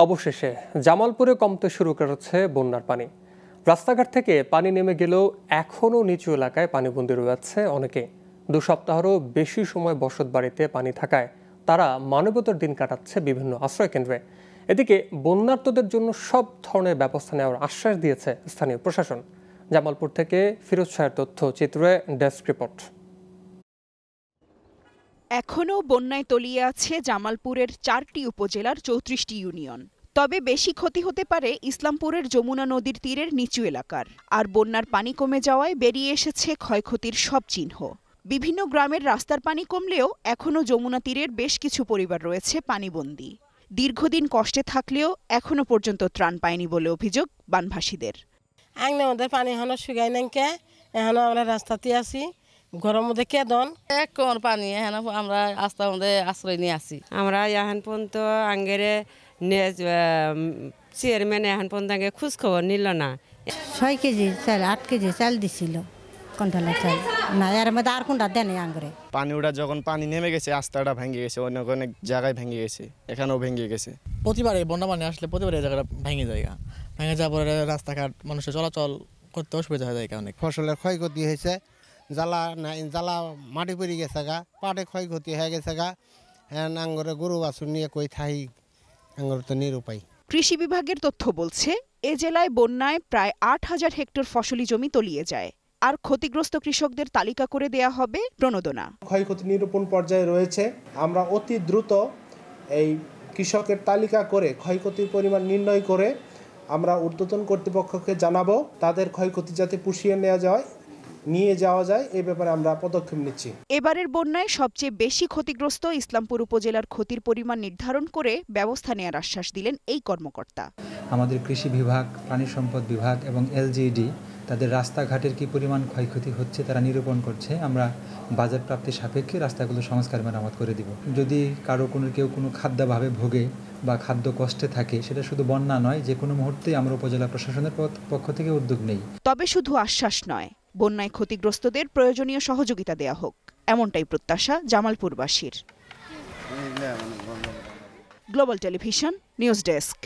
অবশেষে জামালপুরে কমতে শুরু করেছে বন্যার পানি। রাস্তাঘাট থেকে পানি নেমে গেলেও এখনও নিচু এলাকায় পানিবন্দী রয়েছে অনেকে। 2 সপ্তাহেরও বেশি সময় বসত বাড়িতে পানি থাকায় তারা মানবতার দিন কাটাচ্ছে বিভিন্ন আশ্রয় কেন্দ্রে। এদিকে বন্যার্তদের জন্য সব ধরনের ব্যবস্থা নেওয়ার আশ্বাস দিয়েছে স্থানীয় প্রশাসন। জামালপুর থেকে ফিরোজ শাহের তথ্য চিত্রে ডেস্ক রিপোর্ট। এখনও বন্যায় তলিয়ে আছে জামালপুরের 4টি উপজেলার 34টি ইউনিয়ন। তবে বেশি ক্ষতি হতে পারে ইসলামপুরের যমুনা নদীর তীরের নিচু এলাকার। আর বন্যার পানি কমে যাওয়ায় বেরিয়ে এসেছে ক্ষয়ক্ষতির সব চিহ্ন। বিভিন্ন গ্রামের রাস্তার পানি কমলেও এখনও যমুনা তীরের বেশ কিছু পরিবার রয়েছে পানিবন্দী। দীর্ঘদিন কষ্টে থাকলেও এখনো পর্যন্ত ত্রাণ পায়নি বলে অভিযোগ বানভাসীদের। আমাদের পানি এখনো শুকাই নাই, এখনো আমরা রাস্তাতে আছি, ঘরের মধ্যে কেদন এক কোমর পানি। এখন আমরা রাস্তার মধ্যে আশ্রয় নিয়ে আসি। আমরা এখন পর্যন্ত আঙ্গেরে চেয়ারম্যান এখন পর্যন্ত আগে খোঁজ খবর নিল না। 6 কেজি চাল 8 কেজি চাল দিছিল, কন্ট্রোলা চাল না, এর মধ্যে আর কোনটা দেন আঙ্গরে। পানি ওটা যখন পানি নেমে গেছে রাস্তাটা ভেঙে গেছে, অনেক অনেক জায়গায় ভেঙে গেছে, এখানেও ভেঙে গেছে। প্রতিবারে বন্যা পানি আসলে প্রতিবারে জায়গাটা ভেঙে যায়, ভেঙে যাওয়ার পরে রাস্তাঘাট মানুষের চলাচল করতে অসুবিধা হয়ে যায়। অনেক ফসলের ক্ষয়ক্ষতি হয়েছে, জ্বালা মাটি পড়ে গেছে গা, পাটে ক্ষয়ক্ষতি হয়ে গেছে গা। হ্যাঁ, আঙ্গরে গরু বাছুর নিয়ে কই থাই, আঙ্গর তো নিরুপায়। কৃষি বিভাগের তথ্য বলছে, এ জেলায় বন্যায় প্রায় 8000 হেক্টর ফসলি জমি তলিয়ে যায়। আর ক্ষতিগ্রস্ত কৃষকদের তালিকা করে দেয়া হবে প্রণোদনা। ক্ষয়ক্ষতি নিরূপণ পর্যায়ে রয়েছে। আমরা অতি দ্রুত এই কৃষকের তালিকা করে ক্ষয়ক্ষতির পরিমাণ নির্ণয় করে আমরা ঊর্ধ্বতন কর্তৃপক্ষকে জানাবো। তাদের ক্ষয়ক্ষতি যাতে পুষিয়ে নিয়ে যাওয়া যায় এই ব্যাপারে আমরা পদক্ষেপ নিচ্ছি। এবারের বন্যায় সবচেয়ে বেশি ক্ষতিগ্রস্ত ইসলামপুর উপজেলার ক্ষতির পরিমাণ নির্ধারণ করে ব্যবস্থা নেওয়ার আশ্বাস দিলেন এই কর্মকর্তা। আমাদের কৃষি বিভাগ, প্রাণী সম্পদ বিভাগ এবং এলজিইডি তাদের রাস্তাঘাটের কি পরিমাণ ক্ষয়ক্ষতি হচ্ছে তারা নিরূপণ করছে। আমরা বাজেট প্রাপ্তির সাপেক্ষে রাস্তাগুলো সংস্কার মেরামত করে দিব। যদি কেউ কোনো খাদ্যাভাবে ভোগে বা খাদ্য কষ্টে থাকে, সেটা শুধু বন্যা নয়, যে কোনো মুহূর্তেই আমরা উপজেলা প্রশাসনের পক্ষ থেকে উদ্যোগ নেই। তবে শুধু আশ্বাস নয়, বন্যায় ক্ষতিগ্রস্তদের প্রয়োজনীয় সহযোগিতা দেয়া হোক, এমনটাই প্রত্যাশা জামালপুরবাসীর। Global television news desk.